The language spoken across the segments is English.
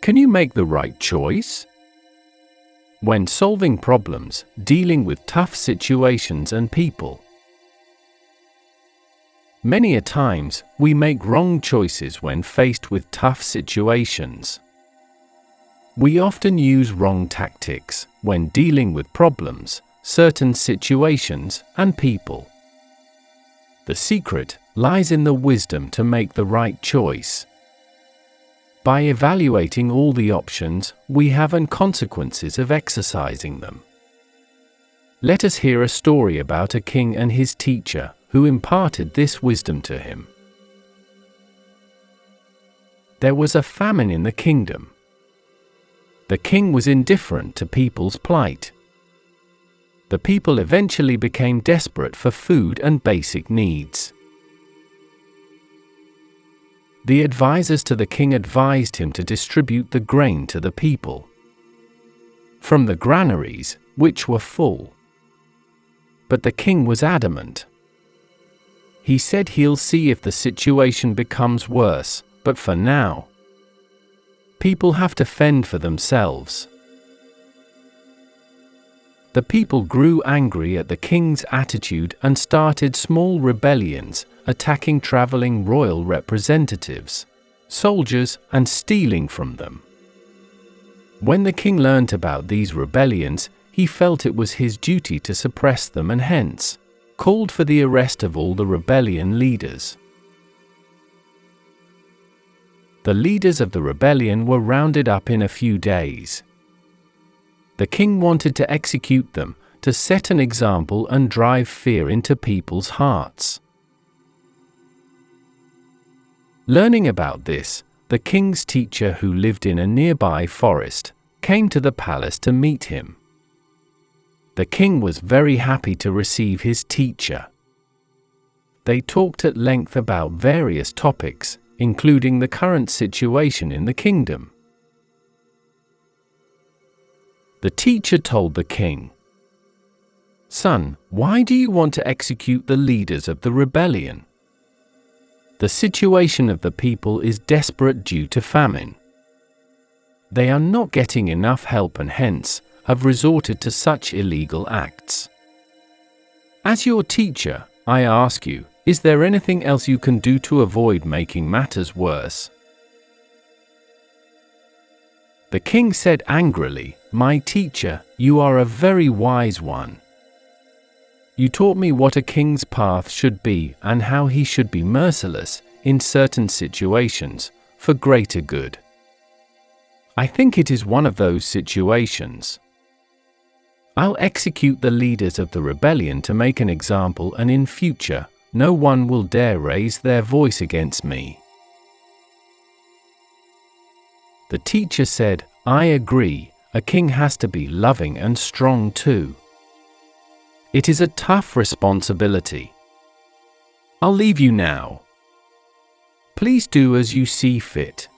Can you make the right choice? When solving problems, dealing with tough situations and people. Many a times, we make wrong choices when faced with tough situations. We often use wrong tactics when dealing with problems, certain situations, and people. The secret lies in the wisdom to make the right choice. By evaluating all the options we have and consequences of exercising them. Let us hear a story about a king and his teacher who imparted this wisdom to him. There was a famine in the kingdom. The king was indifferent to people's plight. The people eventually became desperate for food and basic needs. The advisors to the king advised him to distribute the grain to the people from the granaries, which were full. But the king was adamant. He said he'll see if the situation becomes worse, but for now, people have to fend for themselves. The people grew angry at the king's attitude and started small rebellions, attacking traveling royal representatives, soldiers, and stealing from them. When the king learnt about these rebellions, he felt it was his duty to suppress them and hence called for the arrest of all the rebellion leaders. The leaders of the rebellion were rounded up in a few days. The king wanted to execute them, to set an example and drive fear into people's hearts. Learning about this, the king's teacher, who lived in a nearby forest, came to the palace to meet him. The king was very happy to receive his teacher. They talked at length about various topics, including the current situation in the kingdom. The teacher told the king, "Son, why do you want to execute the leaders of the rebellion? The situation of the people is desperate due to famine. They are not getting enough help and hence have resorted to such illegal acts. As your teacher, I ask you, is there anything else you can do to avoid making matters worse?" The king said angrily, "My teacher, you are a very wise one. You taught me what a king's path should be and how he should be merciless in certain situations for greater good. I think it is one of those situations. I'll execute the leaders of the rebellion to make an example, and in future, no one will dare raise their voice against me." The teacher said, "I agree, a king has to be loving and strong too. It is a tough responsibility. I'll leave you now. Please do as you see fit."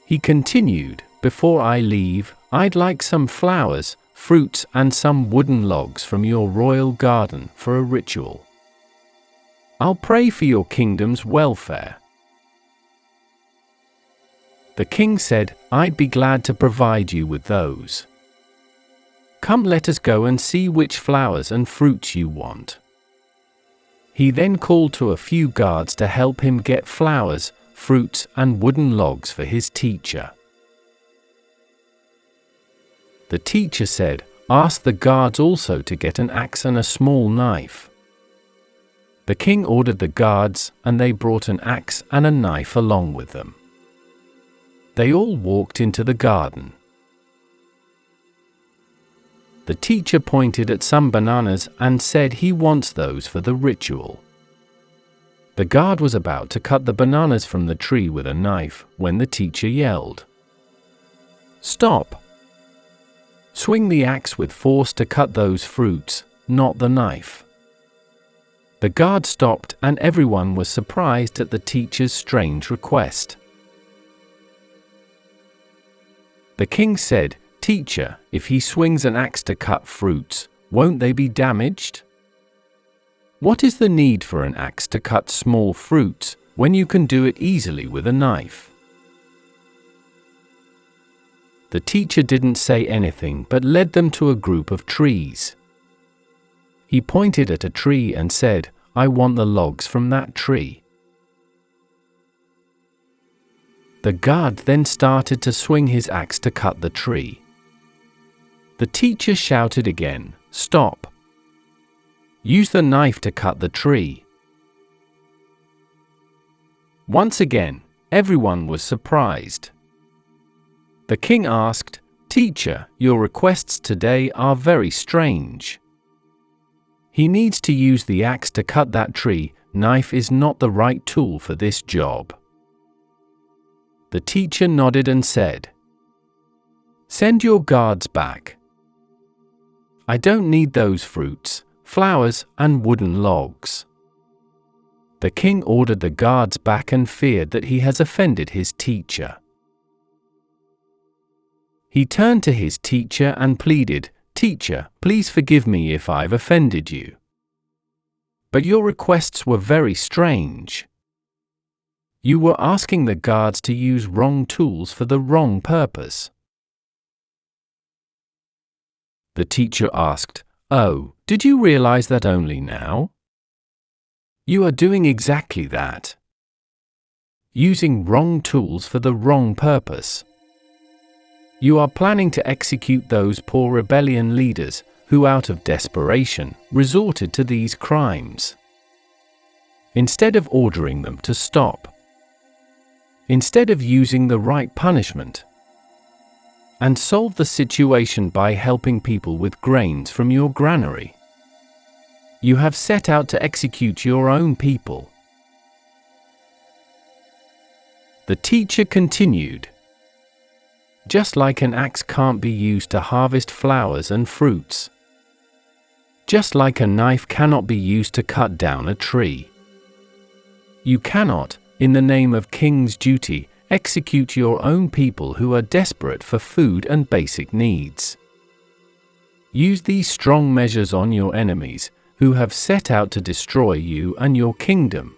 He continued, "Before I leave, I'd like some flowers, fruits, and some wooden logs from your royal garden for a ritual. I'll pray for your kingdom's welfare." The king said, "I'd be glad to provide you with those. Come, let us go and see which flowers and fruits you want." He then called to a few guards to help him get flowers, fruits, and wooden logs for his teacher. The teacher said, "Ask the guards also to get an axe and a small knife." The king ordered the guards, and they brought an axe and a knife along with them. They all walked into the garden. The teacher pointed at some bananas and said he wants those for the ritual. The guard was about to cut the bananas from the tree with a knife when the teacher yelled, "Stop! Swing the axe with force to cut those fruits, not the knife." The guard stopped, and everyone was surprised at the teacher's strange request. The king said, "Teacher, if he swings an axe to cut fruits, won't they be damaged? What is the need for an axe to cut small fruits, when you can do it easily with a knife?" The teacher didn't say anything but led them to a group of trees. He pointed at a tree and said, "I want the logs from that tree." The guard then started to swing his axe to cut the tree. The teacher shouted again, "Stop! Use the knife to cut the tree." Once again, everyone was surprised. The king asked, "Teacher, your requests today are very strange." He needs to use the axe to cut that tree. Knife is not the right tool for this job. The teacher nodded and said, "Send your guards back. I don't need those fruits, flowers, and wooden logs." The king ordered the guards back and feared that he has offended his teacher. He turned to his teacher and pleaded, "Teacher, please forgive me if I've offended you. But your requests were very strange. You were asking the guards to use wrong tools for the wrong purpose." The teacher asked, "Oh, did you realize that only now? You are doing exactly that. Using wrong tools for the wrong purpose. You are planning to execute those poor rebellion leaders who, out of desperation, resorted to these crimes. Instead of ordering them to stop. Instead of using the right punishment. And solve the situation by helping people with grains from your granary. You have set out to execute your own people." The teacher continued, "Just like an axe can't be used to harvest flowers and fruits. Just like a knife cannot be used to cut down a tree. You cannot, in the name of king's duty, execute your own people who are desperate for food and basic needs. Use these strong measures on your enemies, who have set out to destroy you and your kingdom.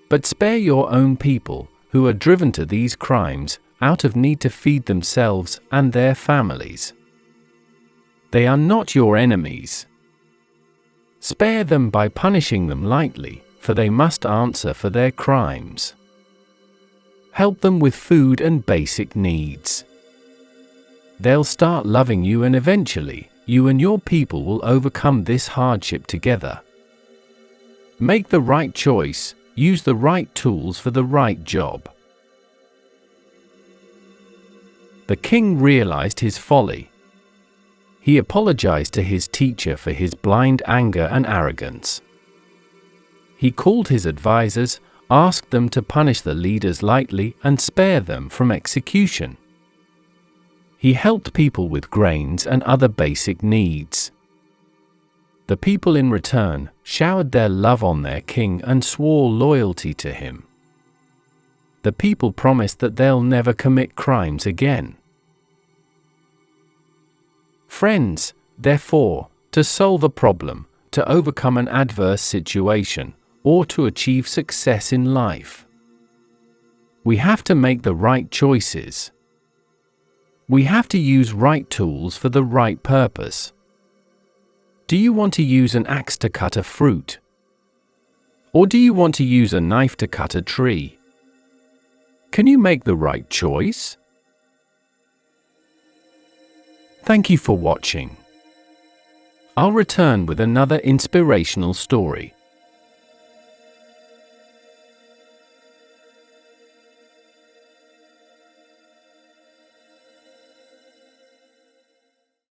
But spare your own people, who are driven to these crimes, out of need to feed themselves and their families. They are not your enemies. Spare them by punishing them lightly, for they must answer for their crimes. Help them with food and basic needs. They'll start loving you, and eventually, you and your people will overcome this hardship together. Make the right choice, use the right tools for the right job." The king realized his folly. He apologized to his teacher for his blind anger and arrogance. He called his advisors, asked them to punish the leaders lightly and spare them from execution. He helped people with grains and other basic needs. The people in return showered their love on their king and swore loyalty to him. The people promised that they'll never commit crimes again. Friends, therefore, to solve a problem, to overcome an adverse situation, or to achieve success in life, we have to make the right choices. We have to use right tools for the right purpose. Do you want to use an axe to cut a fruit? Or do you want to use a knife to cut a tree? Can you make the right choice? Thank you for watching. I'll return with another inspirational story.